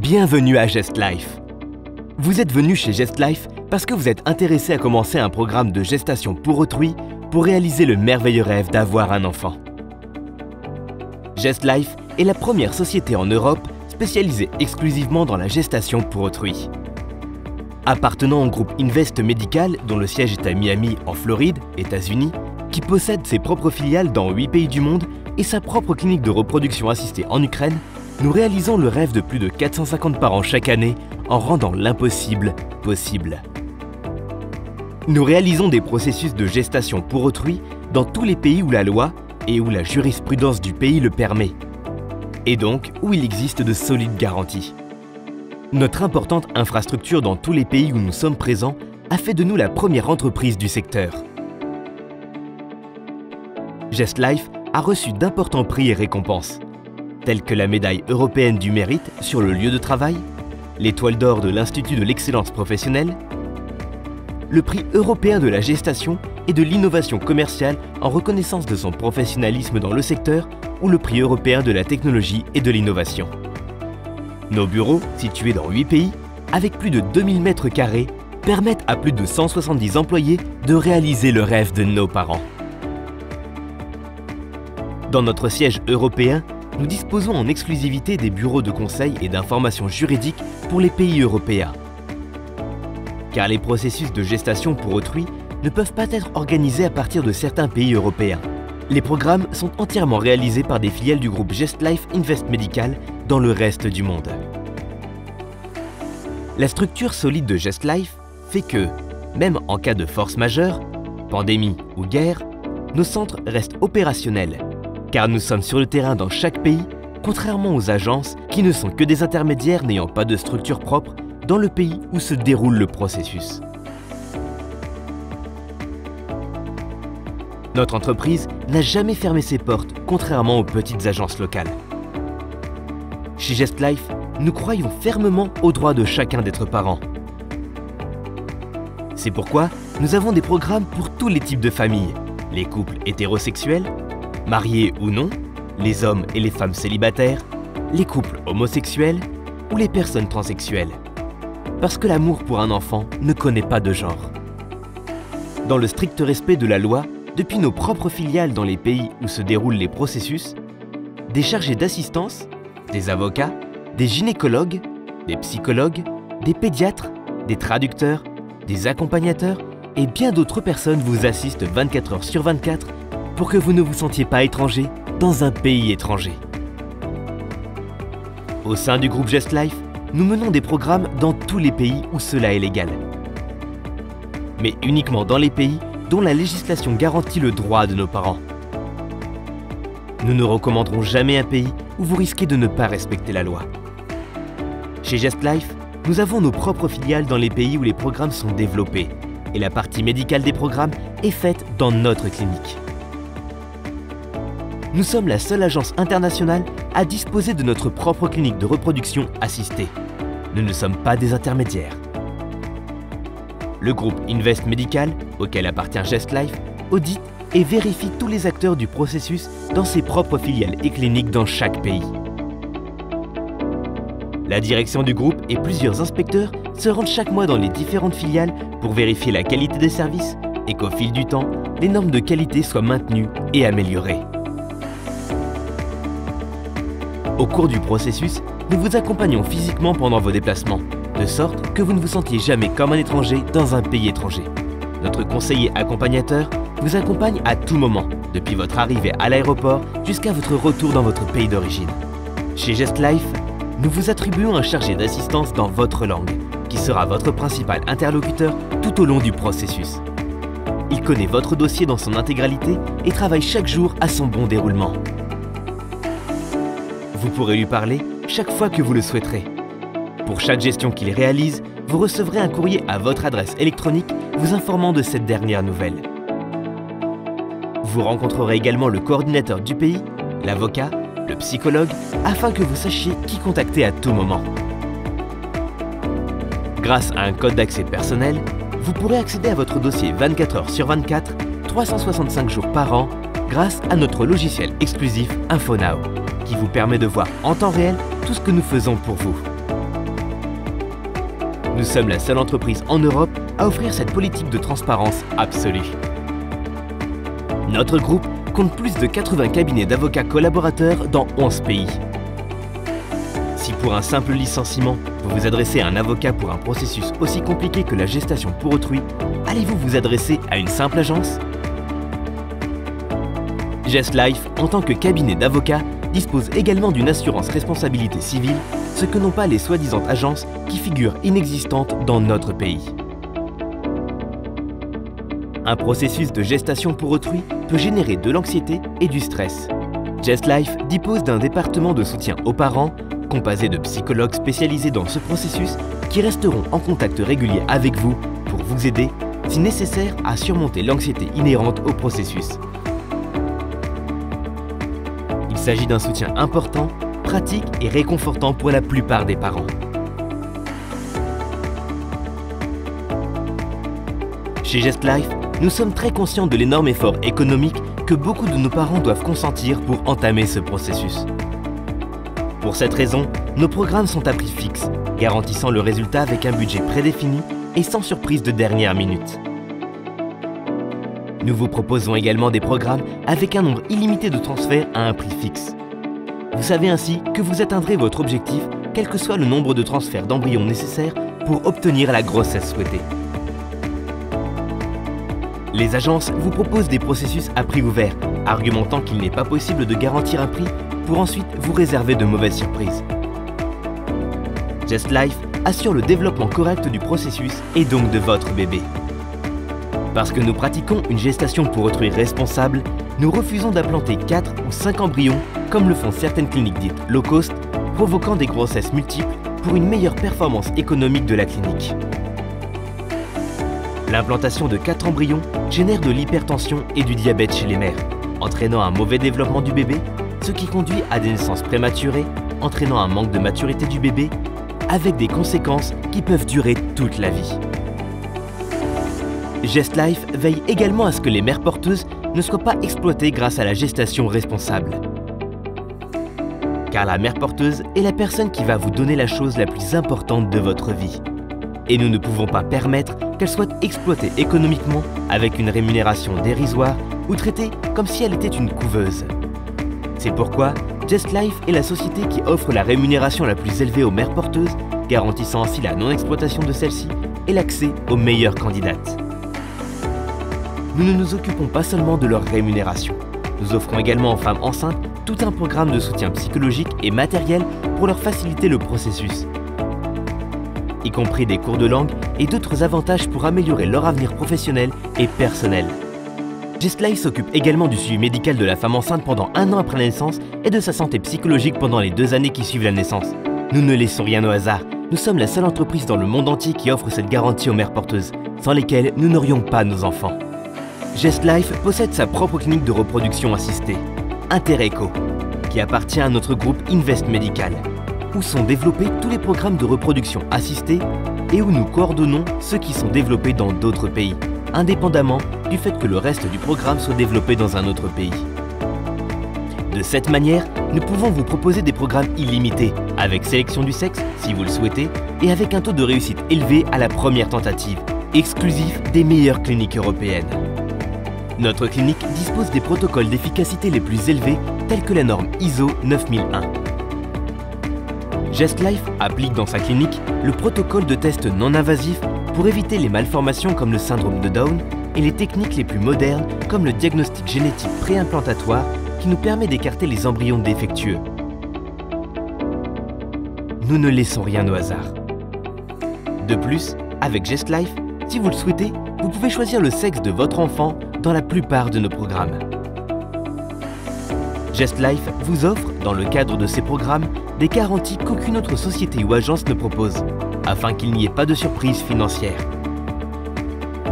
Bienvenue à GestLife. Vous êtes venu chez GestLife parce que vous êtes intéressé à commencer un programme de gestation pour autrui pour réaliser le merveilleux rêve d'avoir un enfant. GestLife est la première société en Europe spécialisée exclusivement dans la gestation pour autrui. Appartenant au groupe Invest Medical, dont le siège est à Miami, en Floride, États-Unis, qui possède ses propres filiales dans 8 pays du monde et sa propre clinique de reproduction assistée en Ukraine, nous réalisons le rêve de plus de 450 parents chaque année en rendant l'impossible possible. Nous réalisons des processus de gestation pour autrui dans tous les pays où la loi et où la jurisprudence du pays le permet, et donc où il existe de solides garanties. Notre importante infrastructure dans tous les pays où nous sommes présents a fait de nous la première entreprise du secteur. GestLife a reçu d'importants prix et récompenses, tels que la médaille européenne du mérite sur le lieu de travail, l'étoile d'or de l'Institut de l'excellence professionnelle, le prix européen de la gestation et de l'innovation commerciale en reconnaissance de son professionnalisme dans le secteur ou le prix européen de la technologie et de l'innovation. Nos bureaux, situés dans 8 pays, avec plus de 2000 mètres carrés, permettent à plus de 170 employés de réaliser le rêve de nos parents. Dans notre siège européen, nous disposons en exclusivité des bureaux de conseil et d'information juridique pour les pays européens. Car les processus de gestation pour autrui ne peuvent pas être organisés à partir de certains pays européens. Les programmes sont entièrement réalisés par des filiales du groupe GestLife Invest Medical dans le reste du monde. La structure solide de GestLife fait que, même en cas de force majeure, pandémie ou guerre, nos centres restent opérationnels, car nous sommes sur le terrain dans chaque pays, contrairement aux agences qui ne sont que des intermédiaires n'ayant pas de structure propre dans le pays où se déroule le processus. Notre entreprise n'a jamais fermé ses portes, contrairement aux petites agences locales. Chez GestLife, nous croyons fermement au droit de chacun d'être parent. C'est pourquoi nous avons des programmes pour tous les types de familles, les couples hétérosexuels, mariés ou non, les hommes et les femmes célibataires, les couples homosexuels ou les personnes transsexuelles. Parce que l'amour pour un enfant ne connaît pas de genre. Dans le strict respect de la loi, depuis nos propres filiales dans les pays où se déroulent les processus, des chargés d'assistance, des avocats, des gynécologues, des psychologues, des pédiatres, des traducteurs, des accompagnateurs et bien d'autres personnes vous assistent 24 heures sur 24 pour que vous ne vous sentiez pas étranger dans un pays étranger. Au sein du groupe GestLife, nous menons des programmes dans tous les pays où cela est légal. Mais uniquement dans les pays dont la législation garantit le droit de nos parents. Nous ne recommanderons jamais un pays où vous risquez de ne pas respecter la loi. Chez GestLife, nous avons nos propres filiales dans les pays où les programmes sont développés et la partie médicale des programmes est faite dans notre clinique. Nous sommes la seule agence internationale à disposer de notre propre clinique de reproduction assistée. Nous ne sommes pas des intermédiaires. Le groupe Invest Medical, auquel appartient GestLife, audite et vérifie tous les acteurs du processus dans ses propres filiales et cliniques dans chaque pays. La direction du groupe et plusieurs inspecteurs se rendent chaque mois dans les différentes filiales pour vérifier la qualité des services et qu'au fil du temps, les normes de qualité soient maintenues et améliorées. Au cours du processus, nous vous accompagnons physiquement pendant vos déplacements, de sorte que vous ne vous sentiez jamais comme un étranger dans un pays étranger. Notre conseiller accompagnateur vous accompagne à tout moment, depuis votre arrivée à l'aéroport jusqu'à votre retour dans votre pays d'origine. Chez GestLife, nous vous attribuons un chargé d'assistance dans votre langue, qui sera votre principal interlocuteur tout au long du processus. Il connaît votre dossier dans son intégralité et travaille chaque jour à son bon déroulement. Vous pourrez lui parler chaque fois que vous le souhaiterez. Pour chaque gestion qu'il réalise, vous recevrez un courrier à votre adresse électronique vous informant de cette dernière nouvelle. Vous rencontrerez également le coordinateur du pays, l'avocat, le psychologue, afin que vous sachiez qui contacter à tout moment. Grâce à un code d'accès personnel, vous pourrez accéder à votre dossier 24 heures sur 24, 365 jours par an, grâce à notre logiciel exclusif InfoNow, qui vous permet de voir en temps réel tout ce que nous faisons pour vous. Nous sommes la seule entreprise en Europe à offrir cette politique de transparence absolue. Notre groupe compte plus de 80 cabinets d'avocats collaborateurs dans 11 pays. Si pour un simple licenciement, vous vous adressez à un avocat pour un processus aussi compliqué que la gestation pour autrui, allez-vous vous adresser à une simple agence? Gestlife, en tant que cabinet d'avocats, dispose également d'une assurance responsabilité civile, ce que n'ont pas les soi-disant agences qui figurent inexistantes dans notre pays. Un processus de gestation pour autrui peut générer de l'anxiété et du stress. Gestlife dispose d'un département de soutien aux parents, composé de psychologues spécialisés dans ce processus qui resteront en contact régulier avec vous pour vous aider, si nécessaire, à surmonter l'anxiété inhérente au processus. Il s'agit d'un soutien important, pratique et réconfortant pour la plupart des parents. Chez Gestlife, nous sommes très conscients de l'énorme effort économique que beaucoup de nos parents doivent consentir pour entamer ce processus. Pour cette raison, nos programmes sont à prix fixe, garantissant le résultat avec un budget prédéfini et sans surprise de dernière minute. Nous vous proposons également des programmes avec un nombre illimité de transferts à un prix fixe. Vous savez ainsi que vous atteindrez votre objectif, quel que soit le nombre de transferts d'embryons nécessaires pour obtenir la grossesse souhaitée. Les agences vous proposent des processus à prix ouvert, argumentant qu'il n'est pas possible de garantir un prix pour ensuite vous réserver de mauvaises surprises. Gestlife assure le développement correct du processus et donc de votre bébé. Parce que nous pratiquons une gestation pour autrui responsable, nous refusons d'implanter 4 ou 5 embryons comme le font certaines cliniques dites low cost, provoquant des grossesses multiples pour une meilleure performance économique de la clinique. L'implantation de 4 embryons génère de l'hypertension et du diabète chez les mères, entraînant un mauvais développement du bébé, ce qui conduit à des naissances prématurées, entraînant un manque de maturité du bébé, avec des conséquences qui peuvent durer toute la vie. Gestlife veille également à ce que les mères porteuses ne soient pas exploitées grâce à la gestation responsable. Car la mère porteuse est la personne qui va vous donner la chose la plus importante de votre vie. Et nous ne pouvons pas permettre qu'elle soit exploitée économiquement avec une rémunération dérisoire ou traitée comme si elle était une couveuse. C'est pourquoi Gestlife est la société qui offre la rémunération la plus élevée aux mères porteuses, garantissant ainsi la non-exploitation de celles-ci et l'accès aux meilleures candidates. Nous ne nous occupons pas seulement de leur rémunération. Nous offrons également aux femmes enceintes tout un programme de soutien psychologique et matériel pour leur faciliter le processus, y compris des cours de langue et d'autres avantages pour améliorer leur avenir professionnel et personnel. Gestlife s'occupe également du suivi médical de la femme enceinte pendant 1 an après la naissance et de sa santé psychologique pendant les 2 années qui suivent la naissance. Nous ne laissons rien au hasard. Nous sommes la seule entreprise dans le monde entier qui offre cette garantie aux mères porteuses, sans lesquelles nous n'aurions pas nos enfants. Gestlife possède sa propre clinique de reproduction assistée, Intereco, qui appartient à notre groupe Invest Medical, où sont développés tous les programmes de reproduction assistée et où nous coordonnons ceux qui sont développés dans d'autres pays, indépendamment du fait que le reste du programme soit développé dans un autre pays. De cette manière, nous pouvons vous proposer des programmes illimités, avec sélection du sexe, si vous le souhaitez, et avec un taux de réussite élevé à la première tentative, exclusif des meilleures cliniques européennes. Notre clinique dispose des protocoles d'efficacité les plus élevés, tels que la norme ISO 9001. Gestlife applique dans sa clinique le protocole de test non invasif pour éviter les malformations comme le syndrome de Down et les techniques les plus modernes comme le diagnostic génétique préimplantatoire qui nous permet d'écarter les embryons défectueux. Nous ne laissons rien au hasard. De plus, avec Gestlife, si vous le souhaitez, vous pouvez choisir le sexe de votre enfant dans la plupart de nos programmes. Gestlife vous offre, dans le cadre de ces programmes, des garanties qu'aucune autre société ou agence ne propose, afin qu'il n'y ait pas de surprise financière.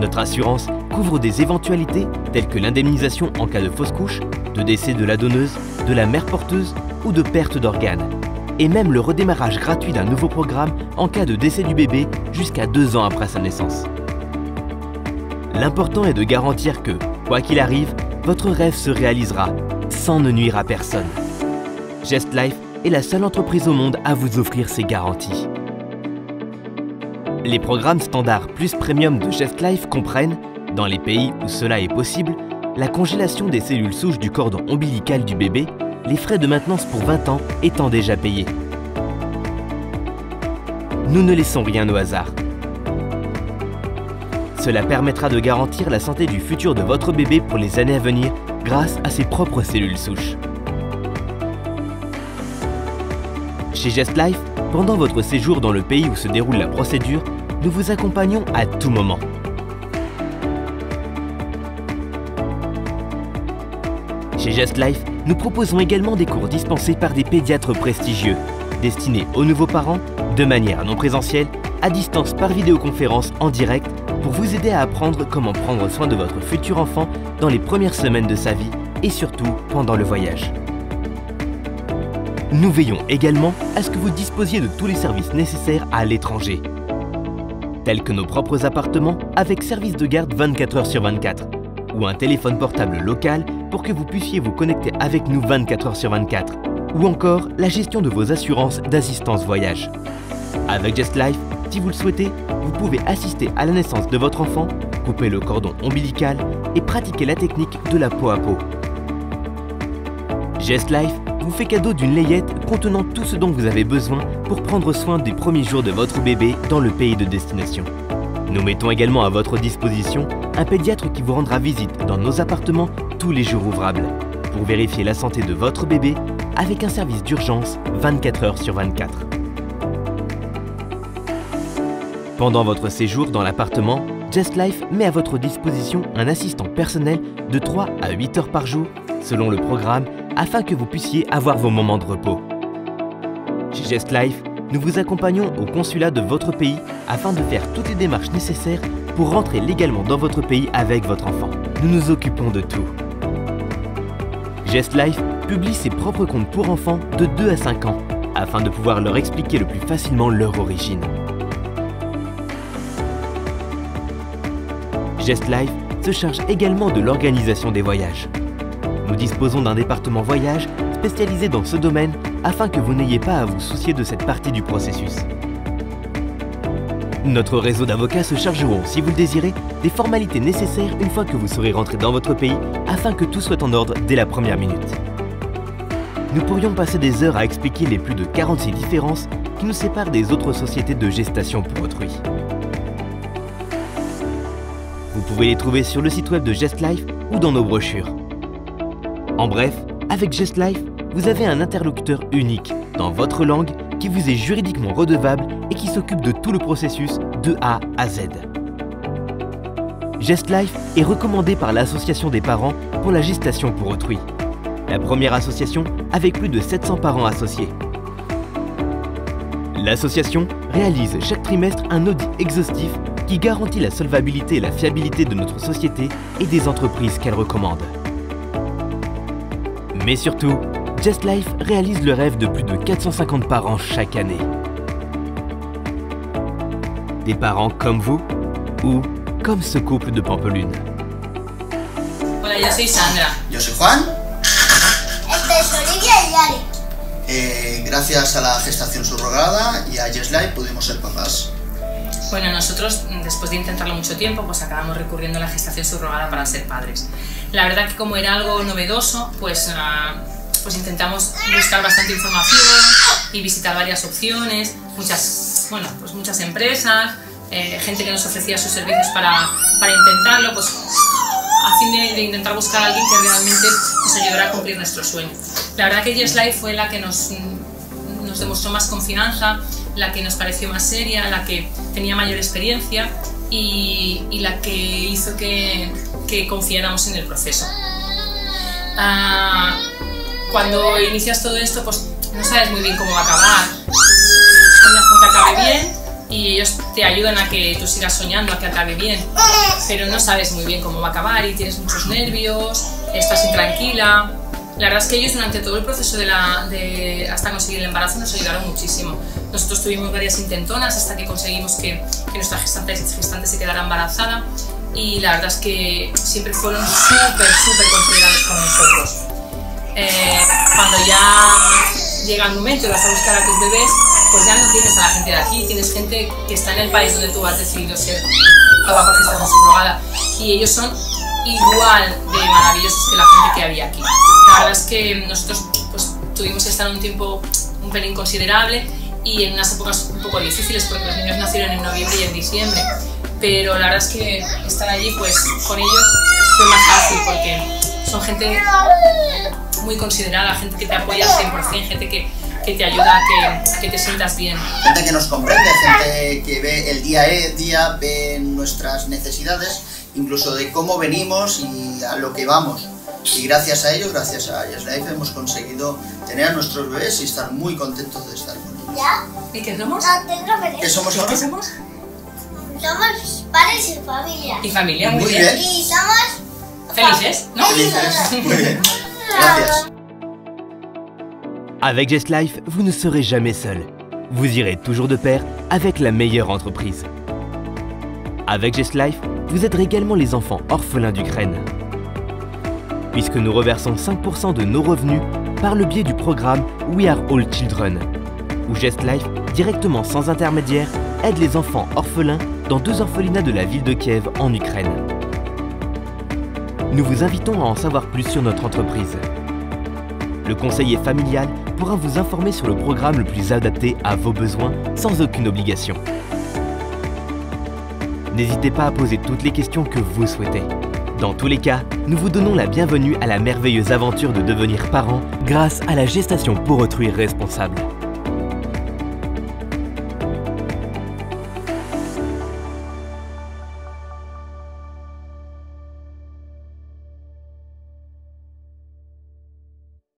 Notre assurance couvre des éventualités telles que l'indemnisation en cas de fausse couche, de décès de la donneuse, de la mère porteuse ou de perte d'organes, et même le redémarrage gratuit d'un nouveau programme en cas de décès du bébé jusqu'à 2 ans après sa naissance. L'important est de garantir que, quoi qu'il arrive, votre rêve se réalisera sans ne nuire à personne. Gestlife est la seule entreprise au monde à vous offrir ces garanties. Les programmes standards plus premium de Just Life comprennent, dans les pays où cela est possible, la congélation des cellules souches du cordon ombilical du bébé, les frais de maintenance pour 20 ans étant déjà payés. Nous ne laissons rien au hasard. Cela permettra de garantir la santé du futur de votre bébé pour les années à venir grâce à ses propres cellules souches. Chez Just Life, pendant votre séjour dans le pays où se déroule la procédure, nous vous accompagnons à tout moment. Chez Just Life, nous proposons également des cours dispensés par des pédiatres prestigieux, destinés aux nouveaux parents, de manière non présentielle, à distance par vidéoconférence en direct, pour vous aider à apprendre comment prendre soin de votre futur enfant dans les premières semaines de sa vie et surtout pendant le voyage. Nous veillons également à ce que vous disposiez de tous les services nécessaires à l'étranger, tels que nos propres appartements avec service de garde 24 heures sur 24 ou un téléphone portable local pour que vous puissiez vous connecter avec nous 24 heures sur 24 ou encore la gestion de vos assurances d'assistance voyage. Avec Just Life, si vous le souhaitez, vous pouvez assister à la naissance de votre enfant, couper le cordon ombilical et pratiquer la technique de la peau à peau. Just Life vous fait cadeau d'une layette contenant tout ce dont vous avez besoin pour prendre soin des premiers jours de votre bébé dans le pays de destination. Nous mettons également à votre disposition un pédiatre qui vous rendra visite dans nos appartements tous les jours ouvrables pour vérifier la santé de votre bébé avec un service d'urgence 24 heures sur 24. Pendant votre séjour dans l'appartement, Just Life met à votre disposition un assistant personnel de 3 à 8 heures par jour, selon le programme, afin que vous puissiez avoir vos moments de repos. Chez Just Life, nous vous accompagnons au consulat de votre pays afin de faire toutes les démarches nécessaires pour rentrer légalement dans votre pays avec votre enfant. Nous nous occupons de tout. Just Life publie ses propres comptes pour enfants de 2 à 5 ans, afin de pouvoir leur expliquer le plus facilement leur origine. Just Life se charge également de l'organisation des voyages. Nous disposons d'un département voyage spécialisé dans ce domaine afin que vous n'ayez pas à vous soucier de cette partie du processus. Notre réseau d'avocats se chargeront, si vous le désirez, des formalités nécessaires une fois que vous serez rentré dans votre pays afin que tout soit en ordre dès la première minute. Nous pourrions passer des heures à expliquer les plus de 46 différences qui nous séparent des autres sociétés de gestation pour autrui. Vous pouvez les trouver sur le site web de Just Life ou dans nos brochures. En bref, avec Just Life, vous avez un interlocuteur unique dans votre langue qui vous est juridiquement redevable et qui s'occupe de tout le processus de A à Z. Just Life est recommandé par l'Association des parents pour la gestation pour autrui, la première association avec plus de 700 parents associés. L'association réalise chaque trimestre un audit exhaustif qui garantit la solvabilité et la fiabilité de notre société et des entreprises qu'elle recommande. Mais surtout, Just Life réalise le rêve de plus de 450 parents chaque année. Des parents comme vous ou comme ce couple de Pampelune. Hola, yo soy Sandra. Yo soy Juan. Soy Olivia y Yari. Gracias a la gestación subrogada y a Just Life pudimos ser papás. Bueno, nosotros, después de intentarlo mucho tiempo, pues acabamos recurriendo a la gestación subrogada para ser padres. La verdad que como era algo novedoso, pues intentamos buscar bastante información y visitar varias opciones, muchas empresas, gente que nos ofrecía sus servicios para intentarlo, pues a fin de intentar buscar a alguien que realmente nos ayudara a cumplir nuestro sueño. La verdad que Just Life fue la que nos demostró más confianza, la que nos pareció más seria, la que tenía mayor experiencia y la que hizo que confiáramos en el proceso. Cuando inicias todo esto, pues no sabes muy bien cómo va a acabar. Sueñas con que acabe bien y ellos te ayudan a que tú sigas soñando a que acabe bien, pero no sabes muy bien cómo va a acabar y tienes muchos nervios, estás intranquila. La verdad es que ellos durante todo el proceso hasta conseguir el embarazo nos ayudaron muchísimo. Nosotros tuvimos varias intentonas hasta que conseguimos que nuestra gestante se quedara embarazada y la verdad es que siempre fueron súper considerados con nosotros. Cuando ya llega el momento y vas a buscar a tus bebés, pues ya no tienes a la gente de aquí, tienes gente que está en el país donde tú has decidido ser papá porque estás subrogada, y ellos son igual de maravillosos que la gente que había aquí. La verdad es que nosotros pues, tuvimos que estar un tiempo un pelín considerable y en unas épocas un poco difíciles porque los niños nacieron en noviembre y en diciembre, pero la verdad es que estar allí pues con ellos fue más fácil porque son gente muy considerada, gente que te apoya al 100%, gente que te ayuda a que te sientas bien. Gente que nos comprende, gente que ve el día a día, ve nuestras necesidades, incluso de cómo venimos y a lo que vamos. Y gracias a ello, gracias a Yes Life, hemos conseguido tener a nuestros bebés y estar muy contentos de estar con ellos. ¿Ya? ¿Y qué somos? ¿Qué somos ahora? ¿Qué somos? Somos padres y familia. Y familia, muy Muy bien. bien. Y somos... Felices, ¿no? Felices. Muy bien. Gracias. Avec Yes Life, vous ne serez jamais seul. Vous irez toujours de pair avec la meilleure entreprise. Avec Yes Life, vous aiderez également les enfants orphelins d'Ukraine. Puisque nous reversons 5% de nos revenus par le biais du programme We Are All Children, où Yes Life, directement sans intermédiaire, aide les enfants orphelins dans 2 orphelinats de la ville de Kiev en Ukraine. Nous vous invitons à en savoir plus sur notre entreprise. Le conseiller familial pourra vous informer sur le programme le plus adapté à vos besoins sans aucune obligation. N'hésitez pas à poser toutes les questions que vous souhaitez. Dans tous les cas, nous vous donnons la bienvenue à la merveilleuse aventure de devenir parent grâce à la gestation pour autrui responsable.